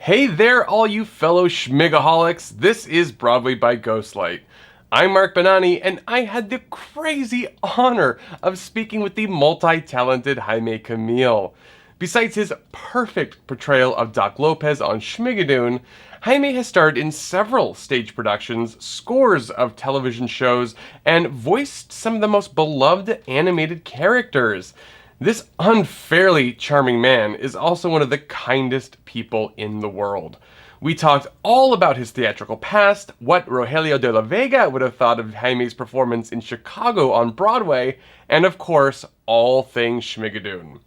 Hey there, all you fellow schmigaholics. This is Broadway by Ghostlight. I'm Mark Bonanni, and I had the crazy honor of speaking with the multi-talented Jaime Camil. Besides his perfect portrayal of Doc Lopez on Schmigadoon, Jaime has starred in several stage productions, scores of television shows, and voiced some of the most beloved animated characters. This unfairly charming man is also one of the kindest people in the world. We talked all about his theatrical past, what Rogelio de la Vega would have thought of Jaime's performance in Chicago on Broadway, and of course, all things Schmigadoon.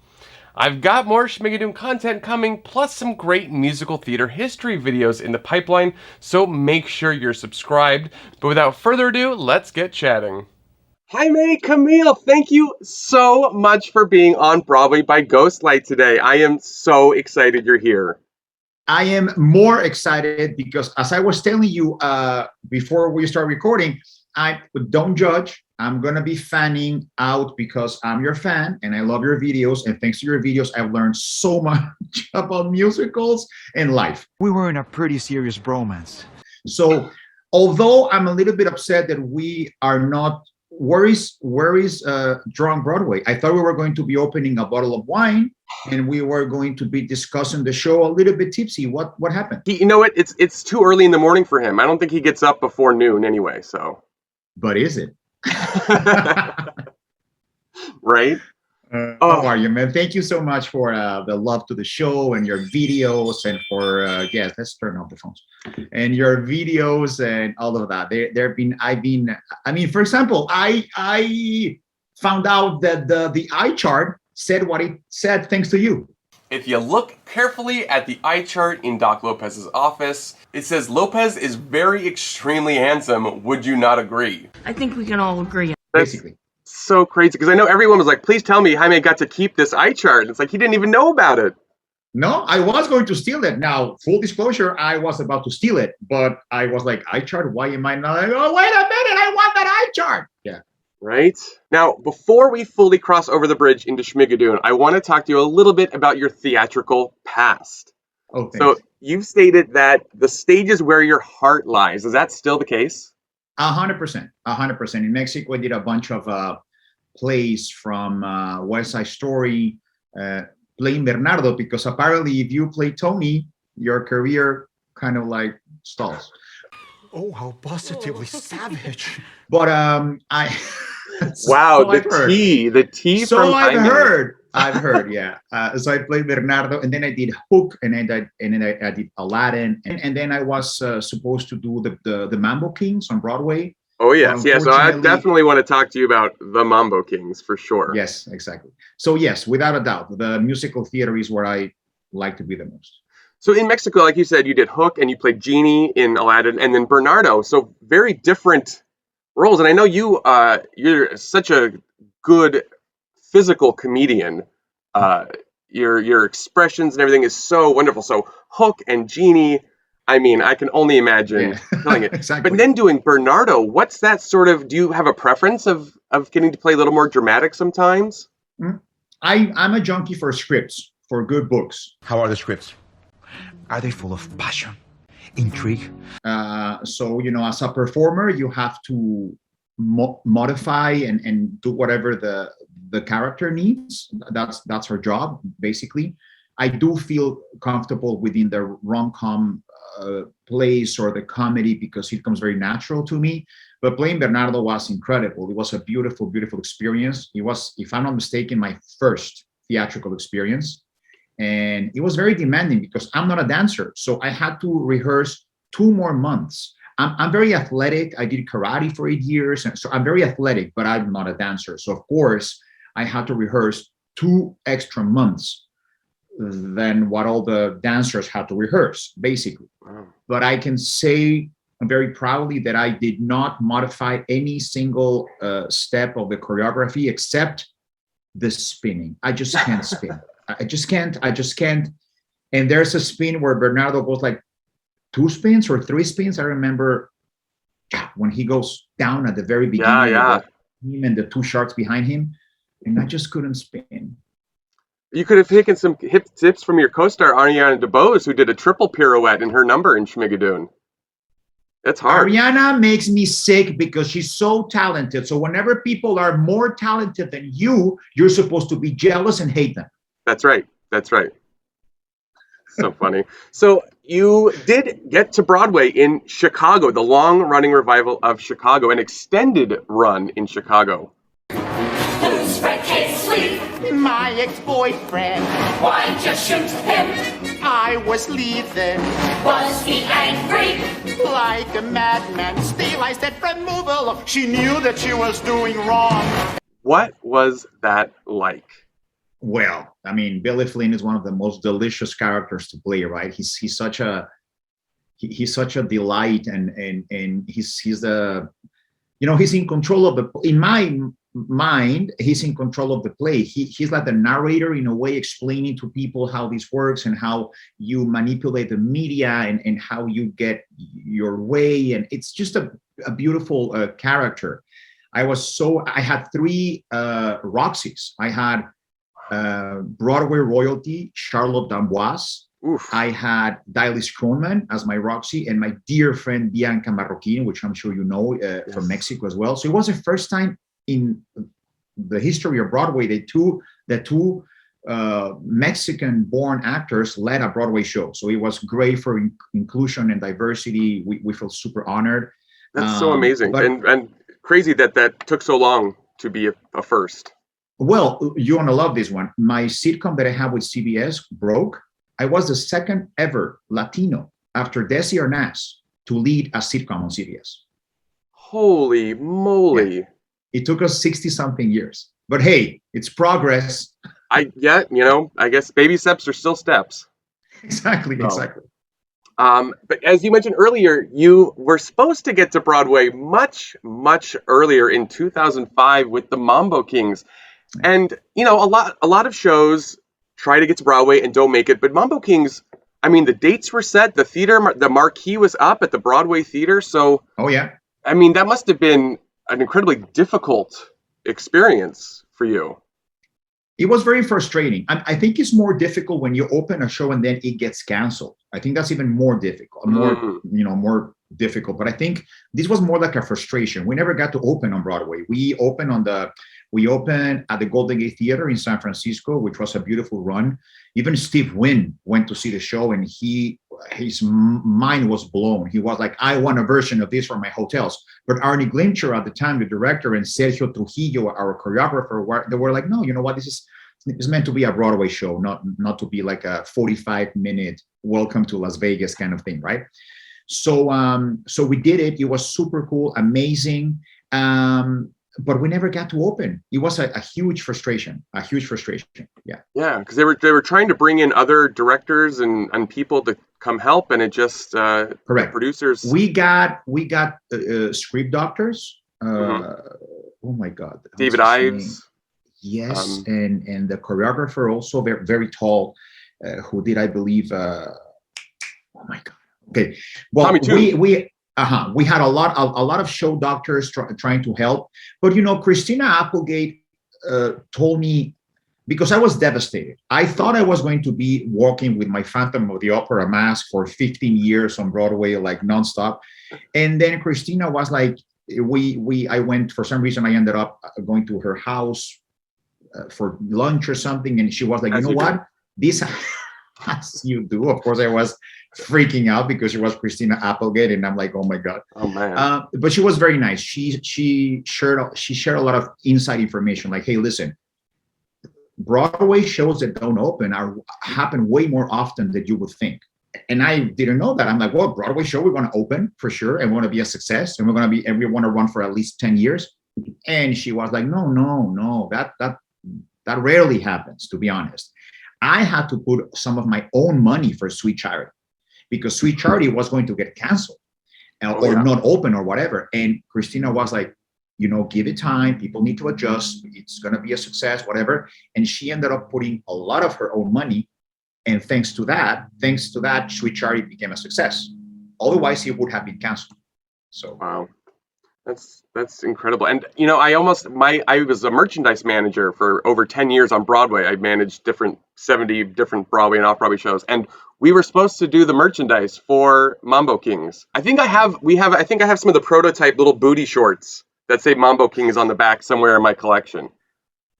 I've got more Schmigadoon content coming, plus some great musical theater history videos in the pipeline, so make sure you're subscribed. But without further ado, let's get chatting. Jaime Camil, thank you so much for being on Broadway by Ghostlight today. I am so excited you're here. I am more excited because, as I was telling you before we start recording, I don't judge. I'm gonna be fanning out because I'm your fan and I love your videos. And thanks to your videos, I've learned so much about musicals and life. We were in a pretty serious bromance. So, although I'm a little bit upset that we are not. Where is Drunk Broadway? I thought we were going to be opening a bottle of wine and we were going to be discussing the show a little bit tipsy. What happened? You know what? It's too early in the morning for him. I don't think he gets up before noon anyway, so. But is it? Right? How are you, man? Thank you so much for the love to the show and your videos and for yes, let's turn off the phones and your videos and all of that. I mean, for example, I found out that the eye chart said what it said thanks to you. If you look carefully at the eye chart in Doc Lopez's office, it says Lopez is very extremely handsome. Would you not agree? I think we can all agree. Basically. So crazy because I know everyone was like, please tell me Jaime got to keep this eye chart. It's like he didn't even know about it. No, I was going to steal it. Now, full disclosure, I was about to steal it, but I was like, eye chart? Why am I not? Oh, wait a minute, I want that eye chart. Yeah. Right? Now, before we fully cross over the bridge into Schmigadoon, I want to talk to you a little bit about your theatrical past. Oh, thanks. So you've stated that the stage is where your heart lies. Is that still the case? 100%. 100%. In Mexico, I did a bunch of plays from West Side Story, playing Bernardo, because apparently if you play Tony, your career kind of like stalls. Oh, how positively savage. But I Wow, so the tea so from I've Jaime. heard, yeah. So I played Bernardo, and then I did Hook, and then I did Aladdin, and then I was supposed to do the Mambo Kings on Broadway. Oh yes, But yes. So I unfortunately- definitely want to talk to you about the Mambo Kings for sure. Yes, exactly. So yes, without a doubt, the musical theater is where I like to be the most. So in Mexico, like you said, you did Hook and you played Genie in Aladdin, and then Bernardo. So very different roles. And I know you're such a good physical comedian. Your expressions and everything is so wonderful. So Hook and Genie, I mean, I can only imagine killing it. Exactly. But then doing Bernardo, what's that sort of? Do you have a preference of getting to play a little more dramatic sometimes? I'm a junkie for scripts, for good books. How are the scripts? Are they full of passion, intrigue? So, as a performer, you have to modify and do whatever the character needs. That's her job, basically. I do feel comfortable within the rom-com plays or the comedy because it comes very natural to me. But playing Bernardo was incredible. It was a beautiful, beautiful experience. It was, if I'm not mistaken, my first theatrical experience. And it was very demanding because I'm not a dancer. So I had to rehearse 2 more months. I'm very athletic. I did karate for 8 years. And so I'm very athletic, but I'm not a dancer. So of course, I had to rehearse 2 extra months than what all the dancers had to rehearse, basically. Wow. But I can say very proudly that I did not modify any single step of the choreography except the spinning. I just can't spin. I just can't. And there's a spin where Bernardo goes like 2 spins or 3 spins. I remember when he goes down at the very beginning, Yeah. him and the 2 sharks behind him, and I just couldn't spin. You could have taken some hip tips from your co-star Ariana DeBose, who did a triple pirouette in her number in Schmigadoon. That's hard. Ariana makes me sick because she's so talented. So whenever people are more talented than you, you're supposed to be jealous and hate them. That's right. That's right. So funny. So you did get to Broadway in Chicago, the long-running revival of Chicago, an extended run in Chicago. Who's Fred K. Sleep? My ex-boyfriend, Why'd you shoot him? I was leaving Was he angry? like a madman. Still, I said removal. She knew that she was doing wrong. What was that like? Well, I mean, Billy Flynn is one of the most delicious characters to play, right? He's such a he's such a delight, and he's the, you know, he's in control of the, in my mind, he's in control of the play. He's like the narrator in a way, explaining to people how this works and how you manipulate the media and how you get your way, and it's just a beautiful character. I had three Roxys. I had Broadway royalty, Charlotte d'Amboise. Oof. I had Dylis Kronman as my Roxy, and my dear friend Bianca Marroquin, which I'm sure you know, Yes. from Mexico as well. So it was the first time in the history of Broadway that two Mexican-born actors led a Broadway show. So it was great for inclusion and diversity. We feel super honored. That's so amazing, but- and crazy that took so long to be a first. Well, you're gonna love this one. My sitcom that I have with CBS, Broke, I was the second ever Latino after Desi Arnaz to lead a sitcom on CBS. Holy moly! It took us 60-something years, but hey, it's progress. I guess baby steps are still steps. Exactly. But as you mentioned earlier, you were supposed to get to Broadway much, much earlier in 2005 with the Mambo Kings. And, a lot of shows try to get to Broadway and don't make it. But Mambo Kings, I mean, the dates were set, the marquee was up at the Broadway Theater. So, Oh yeah. I mean, that must have been an incredibly difficult experience for you. It was very frustrating. I think it's more difficult when you open a show and then it gets canceled. I think that's even more difficult, more difficult. But I think this was more like a frustration. We never got to open on Broadway. We opened at the Golden Gate Theater in San Francisco, which was a beautiful run. Even Steve Wynn went to see the show, and his mind was blown. He was like, I want a version of this for my hotels. But Arnie Glimcher at the time, the director, and Sergio Trujillo, our choreographer, they were like, no, you know what? This is meant to be a Broadway show, not to be like a 45-minute welcome to Las Vegas kind of thing, right? So we did it. It was super cool, amazing. But we never got to open. It was a huge frustration. Yeah. Yeah, because they were trying to bring in other directors and people to come help, and it just Correct. The producers. We got script doctors. Oh my God. David What's his Ives. name? Yes, and the choreographer also very, very tall, who did, I believe, oh my God. Okay. Well, Tommy too. we had a lot of show doctors trying to help, but Christina Applegate told me, because I was devastated. I thought I was going to be walking with my Phantom of the Opera mask for 15 years on Broadway, like nonstop, and then Christina was like, I went, for some reason I ended up going to her house for lunch or something, and she was like, As you know you what, do. this, as you do. Of course, I was freaking out because she was Christina Applegate, and I'm like, oh my God. Oh man. But she was very nice. She shared a lot of inside information, like, hey, listen, Broadway shows that don't open happen way more often than you would think. And I didn't know that. I'm like, well, Broadway show, we're going to open for sure, and we want to be a success, and we want to run for at least 10 years. And she was like, no, that rarely happens, to be honest. I had to put some of my own money for Sweet Charity, because Sweet Charity was going to get canceled or not open or whatever. And Christina was like, give it time. People need to adjust. It's going to be a success, whatever. And she ended up putting a lot of her own money. And thanks to that, Sweet Charity became a success. Otherwise, it would have been canceled. So Wow. That's incredible. And I was a merchandise manager for over 10 years on Broadway. I managed 70 different Broadway and off-Broadway shows, and we were supposed to do the merchandise for Mambo Kings. I think I have some of the prototype little booty shorts that say Mambo Kings on the back somewhere in my collection.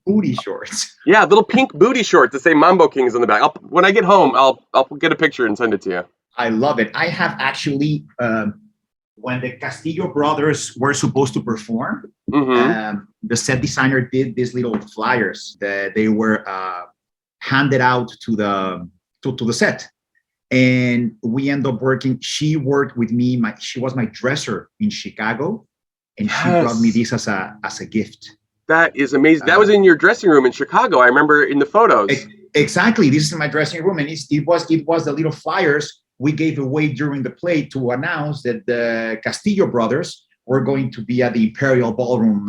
Booty shorts. Yeah, little pink booty shorts that say Mambo Kings on the back. When I get home, I'll get a picture and send it to you. I love it. I have actually, when the Castillo brothers were supposed to perform, the set designer did these little flyers that they were handed out to the set, and we end up working. She worked with me. She was my dresser in Chicago, and she brought me this as a gift. That is amazing. That was in your dressing room in Chicago. I remember in the photos. Exactly. This is my dressing room, and it was the little flyers we gave away during the play to announce that the Castillo brothers were going to be at the Imperial Ballroom,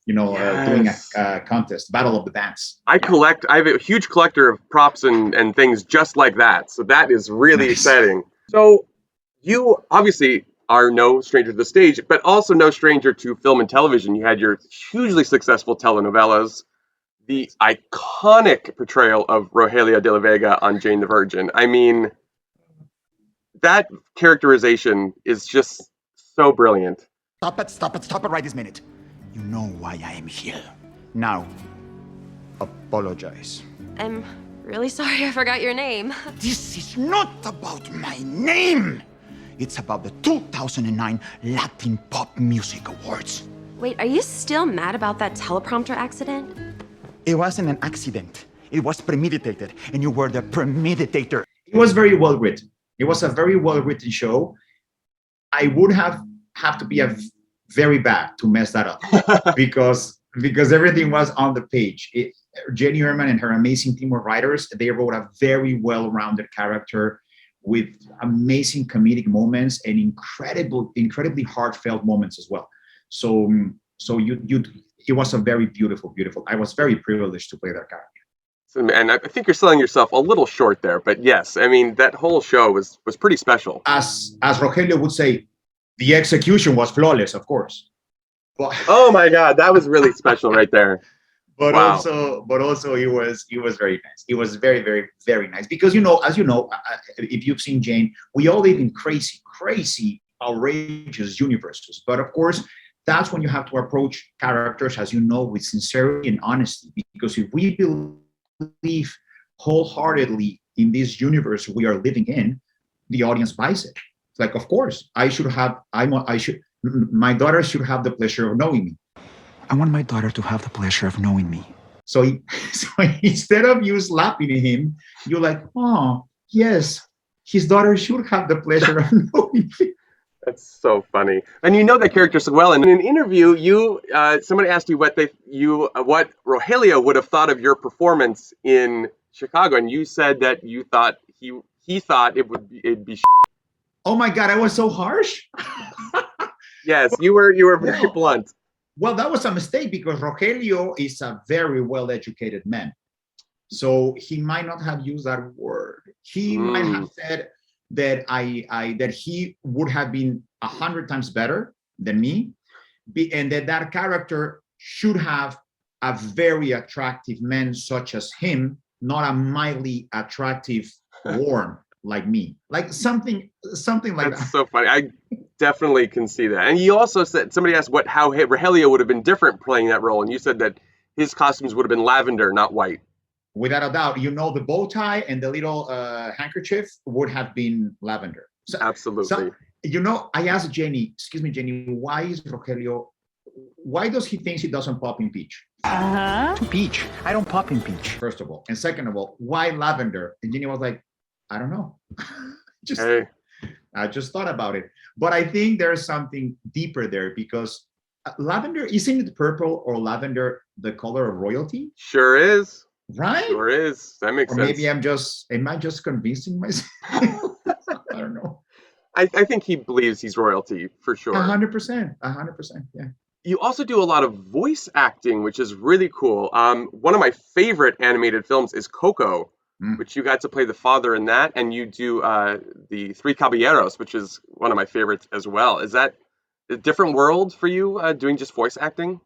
doing a contest, Battle of the Bands. I have a huge collector of props and things just like that. So that is really exciting. So you obviously are no stranger to the stage, but also no stranger to film and television. You had your hugely successful telenovelas, the iconic portrayal of Rogelio de la Vega on Jane the Virgin. I mean, that characterization is just so brilliant. Stop it right this minute. You know why I am here. Now, apologize. I'm really sorry I forgot your name. This is not about my name. It's about the 2009 Latin Pop Music Awards. Wait, are you still mad about that teleprompter accident? It wasn't an accident. It was premeditated, and you were the premeditator. It was very well written. It was a very well-written show. I would have to be very bad to mess that up because everything was on the page. Jenny Herman and her amazing team of writers, they wrote a very well-rounded character with amazing comedic moments and incredibly heartfelt moments as well. So it was a very beautiful. I was very privileged to play that character. And I think you're selling yourself a little short there, but yes, I mean, that whole show was pretty special. As Rogelio would say, the execution was flawless, of course. But, oh my God, that was really special right there. But wow. also it was very nice. It was very, very, very nice because as you know, if you've seen Jane, we all live in crazy, outrageous universes. But of course, that's when you have to approach characters, as you know, with sincerity and honesty. Because if we believe wholeheartedly in this universe we are living in, the audience buys it. It's like, of course, my daughter should have the pleasure of knowing me. I want my daughter to have the pleasure of knowing me. So instead of you slapping him, you're like, oh, yes, his daughter should have the pleasure of knowing me. That's so funny. And you know that character so well. And in an interview, somebody asked you what Rogelio would have thought of your performance in Chicago, and you said that you thought he thought it'd be. Oh my God, I was so harsh. Yes, you were very blunt. Well, that was a mistake because Rogelio is a very well-educated man. So he might not have used that word. He might have said that that he would have been 100 times better than me, and that character should have a very attractive man such as him, not a mildly attractive worm like me, like something like That's so funny. I definitely can see that. And you also said, somebody asked how Rogelio would have been different playing that role, and you said that his costumes would have been lavender, not white. Without a doubt, the bow tie and the little handkerchief would have been lavender. So, absolutely. So, I asked Jenny, excuse me, Jenny, why does he think he doesn't pop in peach? To peach. I don't pop in peach. First of all. And second of all, why lavender? And Jenny was like, I don't know. I just thought about it. But I think there's something deeper there because lavender, isn't it purple or lavender the color of royalty? Sure is. Right? Sure is. That makes sense. Maybe am I just convincing myself? I don't know. I think he believes he's royalty for sure. 100%. Yeah. You also do a lot of voice acting, which is really cool. One of my favorite animated films is Coco, which you got to play the father in that, and you do the Three Caballeros, which is one of my favorites as well. Is that a different world for you doing just voice acting?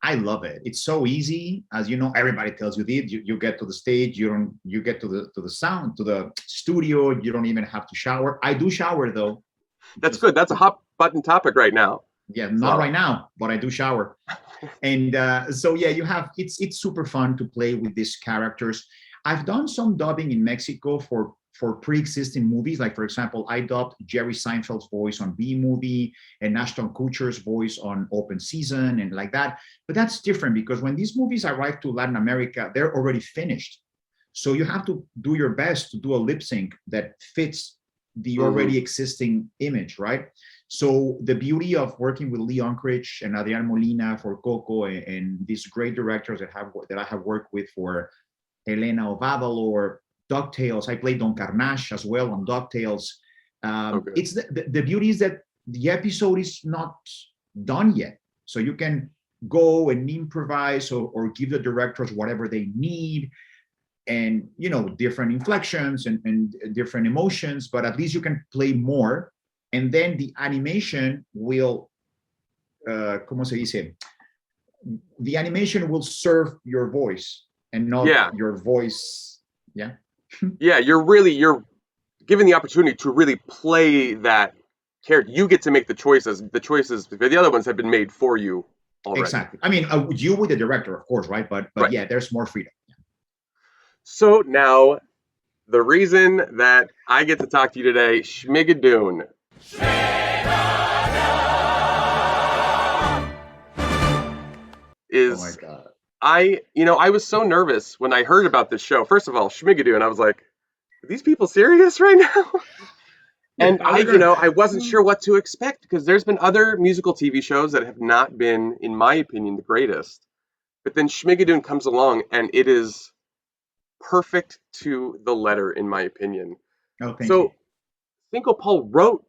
I love it. It's so easy. As you know, everybody tells you this. You get to the stage, you get to the sound, to the studio, you don't even have to shower. I do shower though. That's good. That's a hot button topic right now. Yeah, not right now, but I do shower. And so yeah, it's super fun to play with these characters. I've done some dubbing in Mexico for pre-existing movies. Like for example, I dubbed Jerry Seinfeld's voice on B Movie and Ashton Kutcher's voice on Open Season and like that. But that's different because when these movies arrive to Latin America, they're already finished. So you have to do your best to do a lip sync that fits the already existing image, right? So the beauty of working with Lee Unkrich and Adrian Molina for Coco and these great directors that I have worked with for Elena Ovadal or DuckTales. I played Don Carnash as well on DuckTales. It's the beauty is that the episode is not done yet. So you can go and improvise or give the directors whatever they need and, you know, different inflections and different emotions, but at least you can play more. And then the animation will, ¿cómo se dice? The animation will serve your voice and not your voice. Yeah. Yeah, you're given the opportunity to really play that character. You get to make the choices. The choices, the other ones have been made for you already. Exactly. I mean, you with the director, of course, right? But right. Yeah, there's more freedom. Yeah. So now, the reason that I get to talk to you today, Schmigadoon. Is, oh my God. I was so nervous when I heard about this show. First of all, Schmigadoon, I was like, are these people serious right now? And I wasn't sure what to expect because there's been other musical TV shows that have not been, in my opinion, the greatest. But then Schmigadoon comes along and it is perfect to the letter, in my opinion. Oh, thank you. Cinco Paul wrote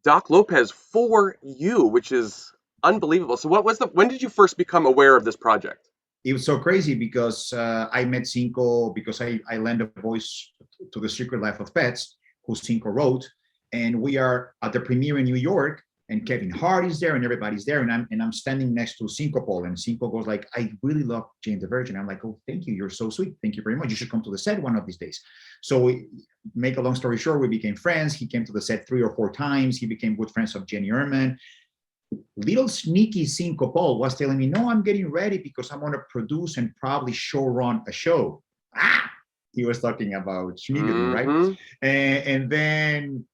Doc Lopez for you, which is unbelievable. So when did you first become aware of this project? It was so crazy because I met Cinco because I lent a voice to The Secret Life of Pets, who Cinco wrote, and we are at the premiere in New York, and Kevin Hart is there, and everybody's there, and I'm standing next to Cinco Paul, and Cinco goes like, "I really love Jane the Virgin." I'm like, "Oh, thank you, you're so sweet. Thank you very much. You should come to the set one of these days." So we make a long story short, we became friends. He came to the set 3 or 4 times. He became good friends of Jenny Erman. Little sneaky Cinco Paul was telling me, "No, I'm getting ready because I'm going to produce and probably show run a show." He was talking about Schmigadoon, right? And then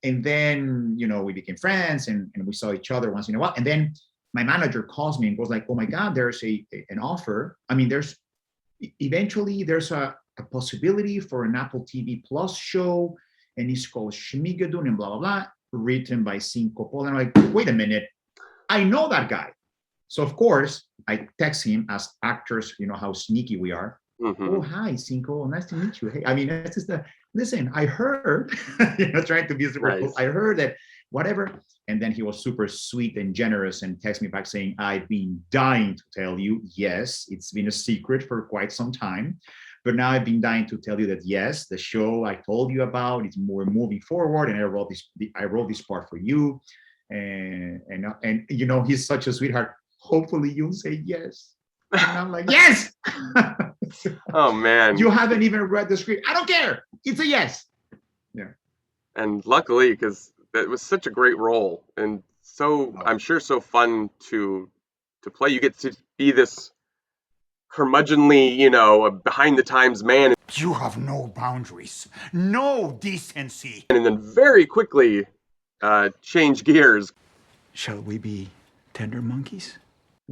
we became friends and we saw each other once in a while. And then my manager calls me and goes like, "Oh my God, there's an offer. I mean, there's a possibility for an Apple TV Plus show, and it's called Schmigadoon and blah blah blah, written by Cinco Paul." And I'm like, "Wait a minute, I know that guy." So of course I text him, as actors, you know how sneaky we are. "Oh, hi, Cinco. Nice to meet you. Hey, I mean, that's just listen, I heard," trying to be super cool. "I heard that whatever." And then he was super sweet and generous and texted me back saying, "I've been dying to tell you, yes, it's been a secret for quite some time, but now I've been dying to tell you that yes, the show I told you about, we're moving forward, and I wrote this part for you. And he's such a sweetheart. Hopefully you'll say yes." And I'm like, "Yes." Oh man, you haven't even read the script. I don't care. It's a yes. Yeah. And luckily, because it was such a great role, and so I'm sure so fun to play. You get to be this curmudgeonly, behind the times man. You have no boundaries, no decency. And then very quickly change gears. Shall we be tender monkeys?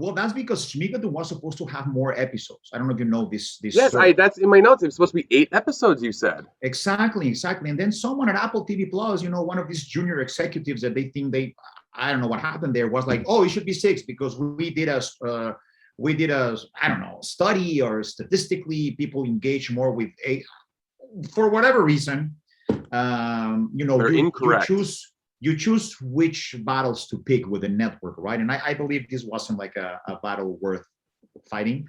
Well, that's because Schmigadoon was supposed to have more episodes. I don't know if you know this. Yes, that's in my notes. It's supposed to be 8 episodes, you said. Exactly. And then someone at Apple TV Plus, one of these junior executives that they think I don't know what happened there, was like, "Oh, it should be 6 because we did a I don't know, study, or statistically people engage more with for whatever reason. They're incorrect. You choose which battles to pick with the network, right? And I believe this wasn't like a battle worth fighting.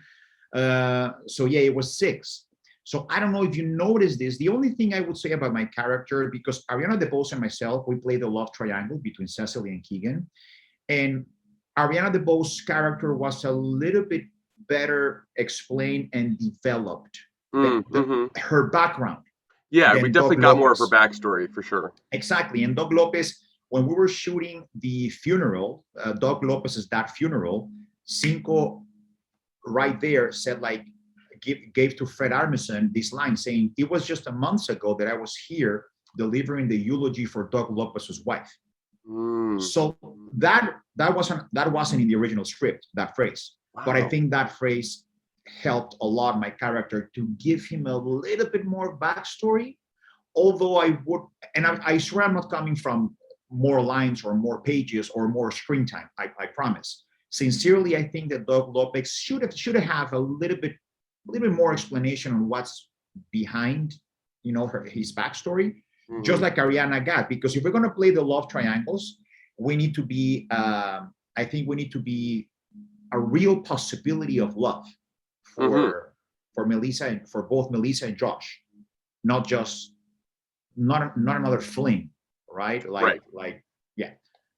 So yeah, it was 6. So I don't know if you noticed this. The only thing I would say about my character, because Ariana DeBose and myself, we play the love triangle between Cecily and Keegan. And Ariana DeBose's character was a little bit better explained and developed. Her background. Yeah, we Than definitely Doug got more of her Lopez. backstory for sure. Exactly. And Doug Lopez, when we were shooting the funeral, Doug Lopez's that funeral, Cinco right there said like, gave to Fred Armisen this line saying, it was just a month ago that I was here delivering the eulogy for Doug Lopez's wife. So that wasn't in the original script, that phrase. Wow. But I think that phrase helped a lot my character to give him a little bit more backstory. Although I would, and I swear I'm not coming from more lines or more pages or more screen time. I promise. Sincerely, I think that Doug Lopez should have a little bit more explanation on what's behind, his backstory. Just like Ariana got, because if we're going to play the love triangles, we need to be, I think we need to be a real possibility of love for Melissa and for both Melissa and Josh, not not another fling, right? Yeah.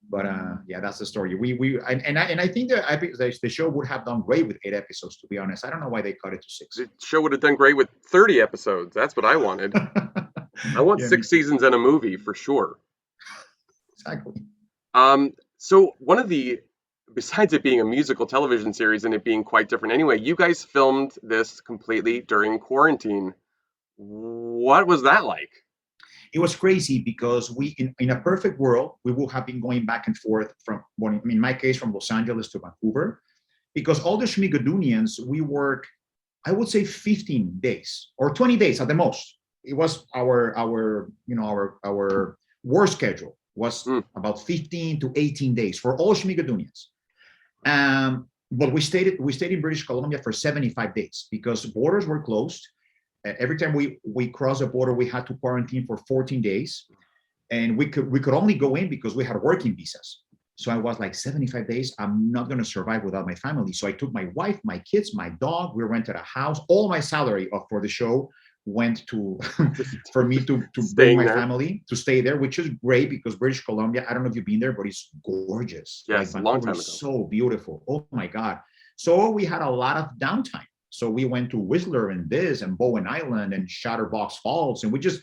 But yeah, that's the story. I think the show would have done great with 8 episodes. To be honest, I don't know why they cut it to 6. The show would have done great with 30 episodes. That's what I wanted. I want 6 seasons and a movie for sure. Exactly. So one of the, besides it being a musical television series and it being quite different anyway, you guys filmed this completely during quarantine. What was that like? It was crazy because we, in a perfect world, we would have been going back and forth from, in my case, from Los Angeles to Vancouver, because all the Schmigadoonians, we work, I would say 15 days or 20 days at the most. It was our work schedule was about 15 to 18 days for all Schmigadoonians. But we stayed in British Columbia for 75 days because borders were closed. Every time we crossed the border, we had to quarantine for 14 days, and we could only go in because we had working visas. So I was like, 75 days, I'm not going to survive without my family. So I took my wife, my kids, my dog. We rented a house. All my salary for the show went to for me to bring my family to stay there, which is great because British Columbia, I don't know if you've been there, but it's gorgeous. Yes, like, a long time ago. So beautiful. Oh my God. So we had a lot of downtime. So we went to Whistler and Bowen Island and Chatterbox Falls, and we just,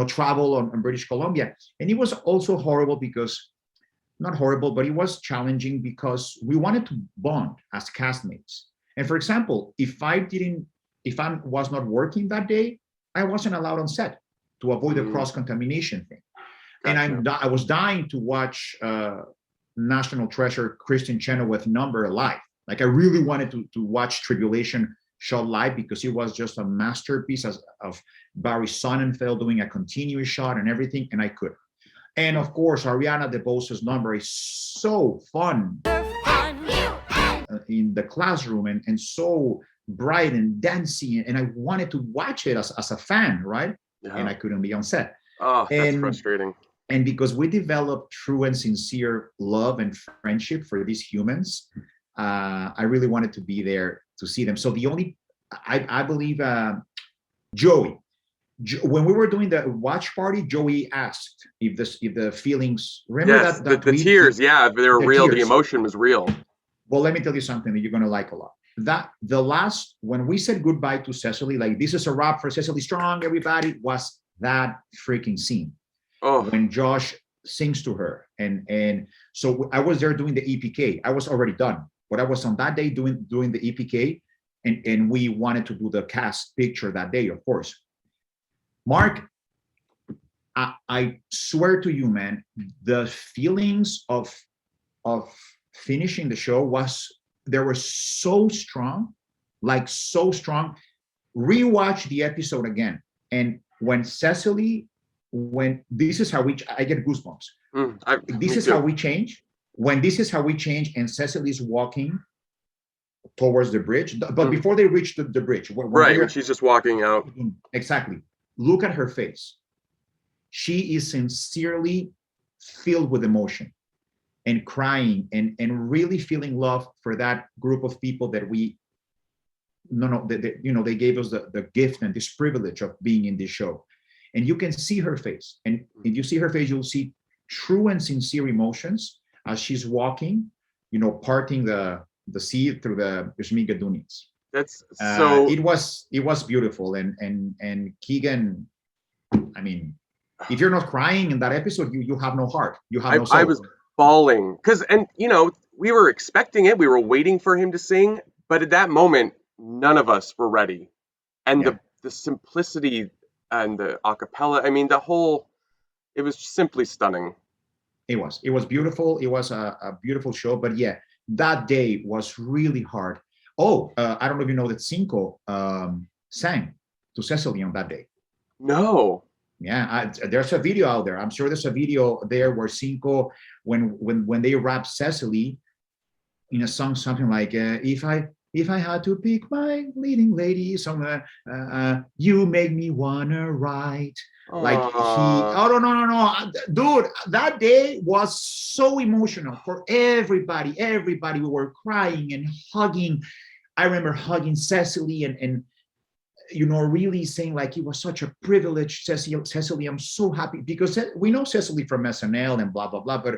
travel on British Columbia. And it was also horrible because, not horrible, but it was challenging because we wanted to bond as castmates. And for example, if I was not working that day, I wasn't allowed on set to avoid the cross-contamination thing. Gotcha. And I was dying to watch National Treasure Kristen Chenoweth number live. Like I really wanted to watch Tribulation shot live because it was just a masterpiece of Barry Sonnenfeld doing a continuous shot and everything, and I could. And of course, Ariana DeBose's number is so fun in the classroom and so bright and dancing, and I wanted to watch it as a fan, right? Yeah. And I couldn't be on set. Oh, that's frustrating. And because we developed true and sincere love and friendship for these humans, I really wanted to be there to see them. So I believe Joey, when we were doing the watch party, Joey asked if the feelings, remember that the tears, yeah, they were real. Tears. The emotion was real. Well, let me tell you something that you're going to like a lot. When we said goodbye to Cecily, like this is a wrap for Cecily Strong, everybody, was that freaking scene. Oh. When Josh sings to her. And so I was there doing the EPK. I was already done. But I was on that day doing the EPK, and we wanted to do the cast picture that day, of course. Mark, I swear to you, man, the feelings of finishing the show were so strong, like so strong. Rewatch the episode again, and when Cecily, this is how I get goosebumps. This is how we change. When this is how we change, and Cecily's walking towards the bridge, but before they reach the bridge, when she's just walking out. Exactly. Look at her face. She is sincerely filled with emotion and crying and really feeling love for that group of people that they gave us the gift and this privilege of being in this show. And you can see her face. And if you see her face, you'll see true and sincere emotions. as she's walking, parting the sea through the Schmigadoonies. That's so. It was beautiful, and Keegan. I mean, if you're not crying in that episode, you have no heart. You have no soul. I was bawling because, we were expecting it. We were waiting for him to sing, but at that moment, none of us were ready. And Yeah. the simplicity and the acapella. I mean, it was simply stunning. It was beautiful. It was a beautiful show. But yeah, that day was really hard. Oh, I don't know if you know that Cinco sang to Cecily on that day. No. Yeah, there's a video out there. I'm sure there's a video there where Cinco, when they rap Cecily in a song, something like if I had to pick my leading lady, somewhere, you make me wanna write. Like no, dude, that day was so emotional for everybody. We were crying and hugging. I remember hugging Cecily and really saying like it was such a privilege, Cecily, I'm so happy, because we know Cecily from SNL and blah blah blah, but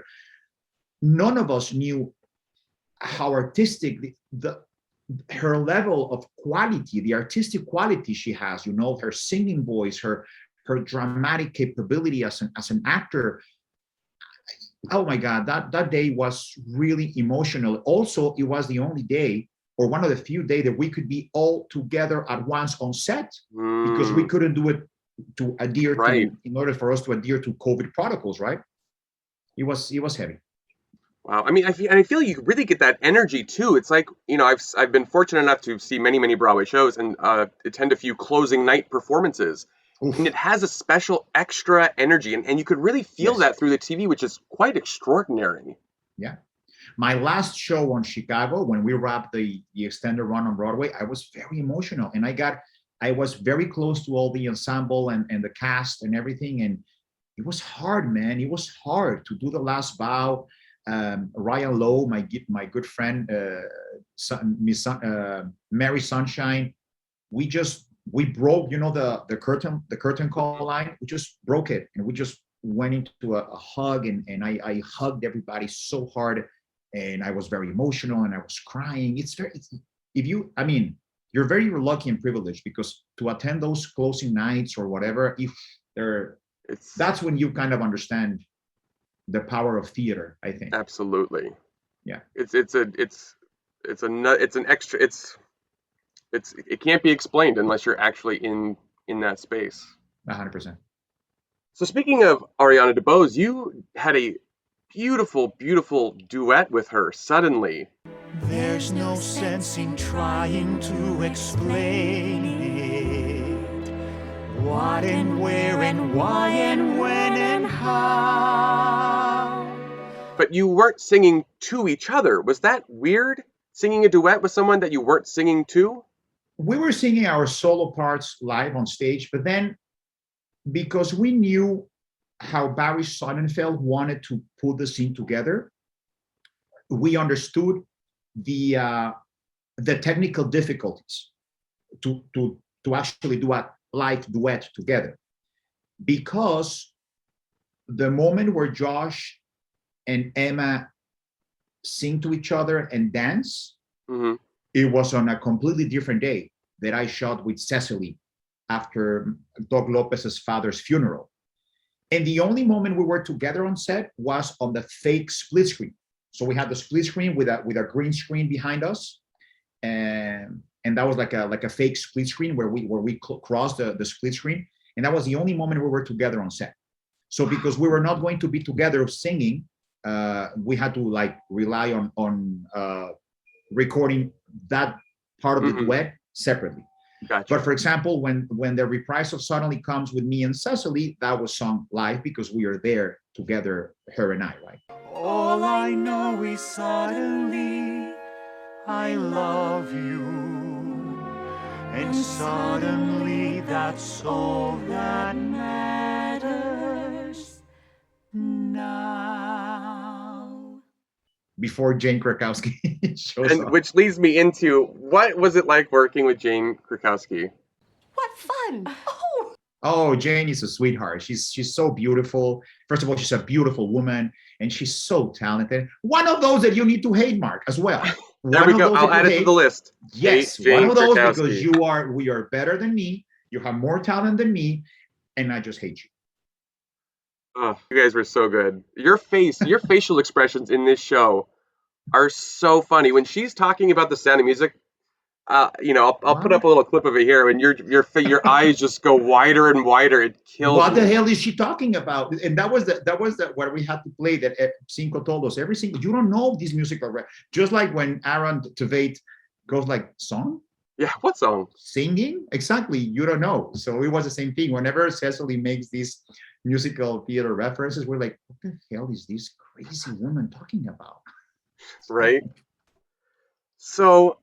none of us knew how artistic her level of quality, the artistic quality she has, her singing voice, her dramatic capability as an actor. Oh my God, that day was really emotional. Also, it was the only day, or one of the few days, that we could be all together at once on set, because we couldn't do it to adhere to, in order for us to adhere to COVID protocols, right? It was heavy. Wow. I mean, I feel you really get that energy too. It's like, I've been fortunate enough to see many Broadway shows and attend a few closing night performances. Oof. And it has a special extra energy, and you could really feel that through the TV, which is quite extraordinary. Yeah. My last show on Chicago, when we wrapped the extended run on Broadway, I was very emotional, and I was very close to all the ensemble and the cast and everything, and it was hard, man. It was hard to do the last bow. Ryan Lowe, my good friend, Mary Sunshine, we broke, the curtain call line. We just broke it, and we just went into a hug, and I hugged everybody so hard, and I was very emotional, and I was crying. You're very lucky and privileged, because to attend those closing nights or whatever, that's when you kind of understand the power of theater, I think. Absolutely. Yeah. It can't be explained unless you're actually in that space. 100%. So speaking of Ariana DeBose, you had a beautiful duet with her suddenly. There's no sense in trying to explain it. What and where and why and when and how. But you weren't singing to each other. Was that weird? Singing a duet with someone that you weren't singing to? We were singing our solo parts live on stage, but then because we knew how Barry Sonnenfeld wanted to put the scene together, we understood the technical difficulties to actually do a live duet together. Because the moment where Josh and Emma sing to each other and dance, it was on a completely different day that I shot with Cecily after Doug Lopez's father's funeral. And the only moment we were together on set was on the fake split screen. So we had the split screen with a green screen behind us, and that was like a fake split screen where we crossed the split screen, and that was the only moment we were together on set. So because we were not going to be together singing, we had to rely on recording that part of the duet separately. Gotcha. But for example, when the reprise of Suddenly comes with me and Cecily, that was sung live because we are there together, her and I, right? All I know is suddenly I love you, and suddenly that's all that matters now. Before Jane Krakowski shows up. Which leads me into, what was it like working with Jane Krakowski? What fun! Oh, Oh, Jane is a sweetheart. She's so beautiful. First of all, she's a beautiful woman, and she's so talented. One of those that you need to hate, Mark, as well. There One we of go. those I'll that you add it to hate. the list. Yes, Jane one of those because Krakowski. we are better than me. You have more talent than me, and I just hate you. Oh, you guys were so good. Your facial expressions in this show are so funny. When she's talking about the Sound of Music, I'll put up What? a little clip of it here, and your eyes just go wider and wider. It kills What the me. hell is she talking about? And that was the where we had to play that Cinco told us every single. You don't know these musical, just like when Aaron Tveit goes like song Yeah, what song? singing exactly. You don't know, so it was the same thing. Whenever Cecily makes these musical theater references, we're like, what the hell is this crazy woman talking about? Right? So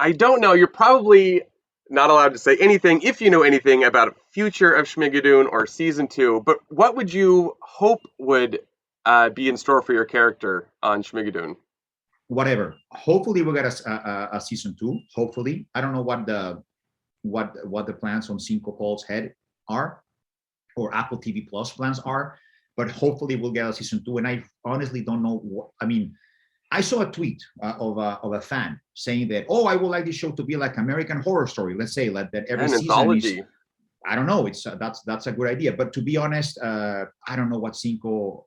I don't know. You're probably not allowed to say anything if you know anything about future of Schmigadoon or season two. But what would you hope would be in store for your character on Schmigadoon? Whatever. Hopefully, we get a season two. Hopefully, I don't know what the plans on Cinco Paul's head are, or Apple TV Plus plans are, but hopefully we'll get a season two. And I honestly don't know what. I mean, I saw a tweet of a fan saying that, oh, I would like this show to be like American Horror Story. Let's say like that every An season is. anthology. I don't know. It's that's a good idea. But to be honest, I don't know what Cinco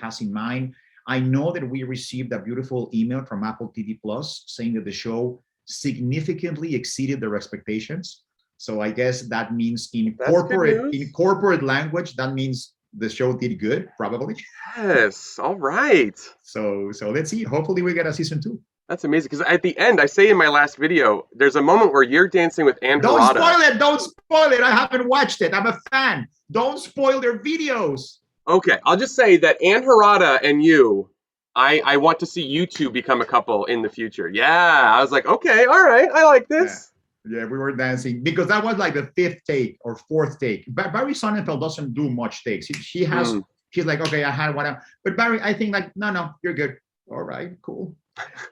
has in mind. I know that we received a beautiful email from Apple TV Plus saying that the show significantly exceeded their expectations. So I guess that means That's good news. in corporate language, that means the show did good, probably. Yes. All right. So let's see. Hopefully we get a season two. That's amazing. Because at the end, I say in my last video, there's a moment where you're dancing with Anne Don't Harada. spoil it. Don't spoil it. I haven't watched it. I'm a fan. Don't spoil their videos. Okay, I'll just say that Anne Harada and you, I want to see you two become a couple in the future. Yeah, I was like, okay, all right, I like Yeah. this. Yeah, we were dancing because that was like the fifth take or fourth take. But Barry Sonnenfeld doesn't do much takes. She has. She's like, okay, I had one. But Barry, I think like, no, you're good. All right, cool.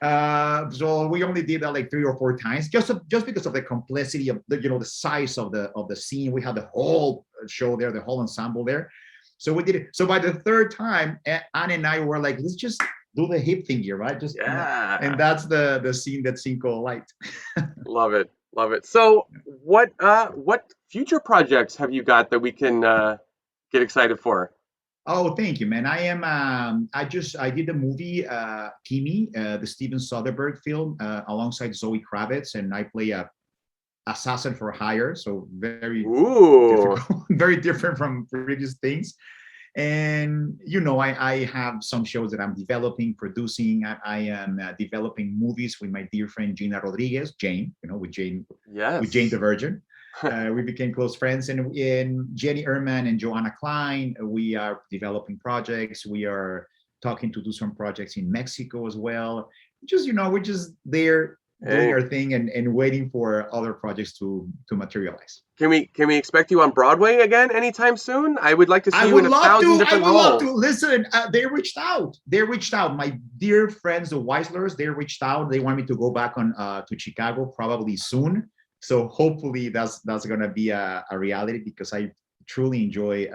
So we only did that like 3 or 4 times, just because of the complexity of the size of the scene. We had the whole show there, the whole ensemble there. So we did it. So by the third time, Anne and I were like, let's just do the hip thing here, right? Just Yeah. and that's the scene that Cinco liked. Love it, love it. So what future projects have you got that we can get excited for? Oh, thank you, man. I am. I did the movie Kimi, the Steven Soderbergh film, alongside Zoe Kravitz, and I play a assassin for hire. So very Ooh, difficult, very different from previous things. And I have some shows that I'm developing, producing. I am developing movies with my dear friend Gina Rodriguez, Jane. With Jane yes. the Virgin. We became close friends, and Jenny Ehrman and Joanna Klein, we are developing projects. We are talking to do some projects in Mexico as well. We're just there doing our thing and waiting for other projects to materialize. Can we expect you on Broadway again anytime soon? I would like to see you in 1,000 different roles. I would love to. Listen, they reached out. My dear friends, the Weislers, they reached out. They want me to go back on to Chicago probably soon. So hopefully that's going to be a reality, because I truly enjoy,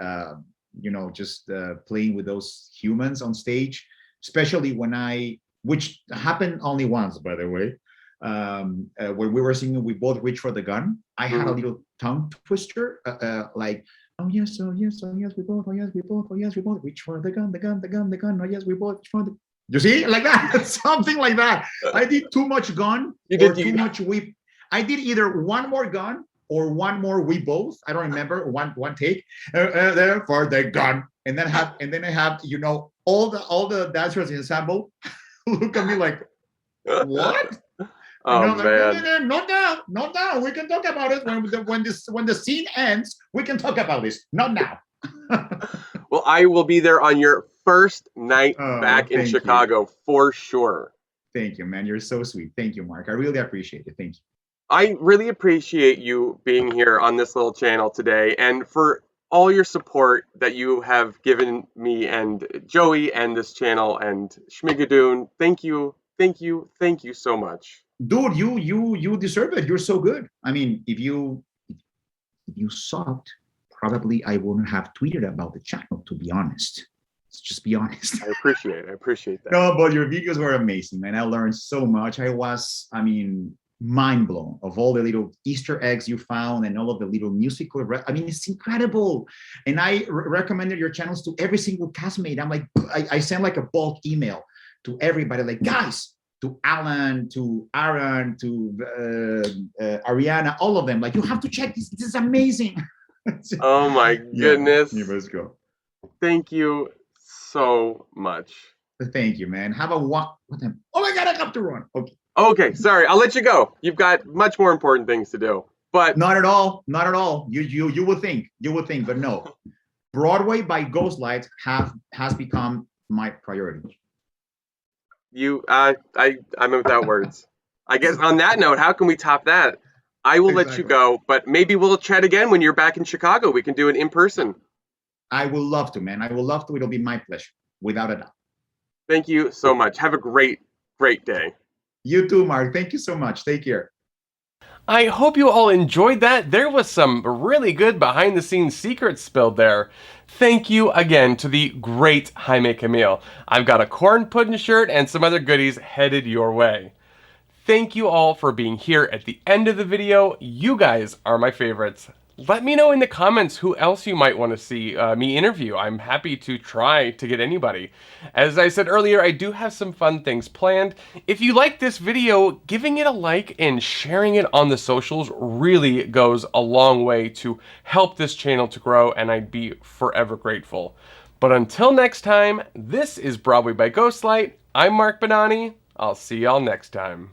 just playing with those humans on stage, especially which happened only once, by the way. When we were singing "We Both Reach for the Gun," I had a little tongue twister, like, oh yes, oh yes, oh yes, we both, oh yes, we both, oh yes, we both reach for the gun, the gun, the gun, the gun, oh yes, we both reach for the. You see, like that, something like that. I did too much gun too much we. I did either one more gun or one more we both. I don't remember one take. There for the gun, and then I have all the dancers in ensemble look at me like, what? Oh man! Man. Not now. We can talk about it when the scene ends. We can talk about this. Not now. Well, I will be there on your first night back in Chicago for sure. Thank you, man. You're so sweet. Thank you, Mark. I really appreciate it. Thank you. I really appreciate you being here on this little channel today, and for all your support that you have given me and Joey and this channel and Schmigadoon. Thank you so much. Dude, you deserve it. You're so good. I mean, if you sucked, probably I wouldn't have tweeted about the channel, to be honest. Let's just be honest. I appreciate that. No, but your videos were amazing, man. I learned so much. I mean, mind blown of all the little Easter eggs you found and all of the little musical. I mean, it's incredible. And I recommended your channels to every single castmate. I'm like, I sent like a bulk email to everybody, like, guys, to Alan, to Aaron, to Ariana, all of them. Like, you have to check this. This is amazing. Oh my goodness. Yeah, you must go. Thank you so much. Thank you, man. Have a what time? Oh my God, I have to run. Okay. Okay, sorry, I'll let you go. You've got much more important things to do. But not at all. Not at all. You would think, but no. Broadway by Ghostlight has become my priority. I'm without words. I guess on that note, how can we top that? I will let you go, but maybe we'll chat again when you're back in Chicago. We can do it in person. I will love to, man. I will love to. It'll be my pleasure, without a doubt. Thank you so much. Have a great day. You too, Mark. Thank you so much. Take care. I hope you all enjoyed that. There was some really good behind-the-scenes secrets spilled there. Thank you again to the great Jaime Camil. I've got a corn pudding shirt and some other goodies headed your way. Thank you all for being here at the end of the video. You guys are my favorites. Let me know in the comments who else you might want to see me interview. I'm happy to try to get anybody. As I said earlier, I do have some fun things planned. If you like this video, giving it a like and sharing it on the socials really goes a long way to help this channel to grow, and I'd be forever grateful. But until next time, this is Broadway by Ghostlight. I'm Mark Bonanni. I'll see y'all next time.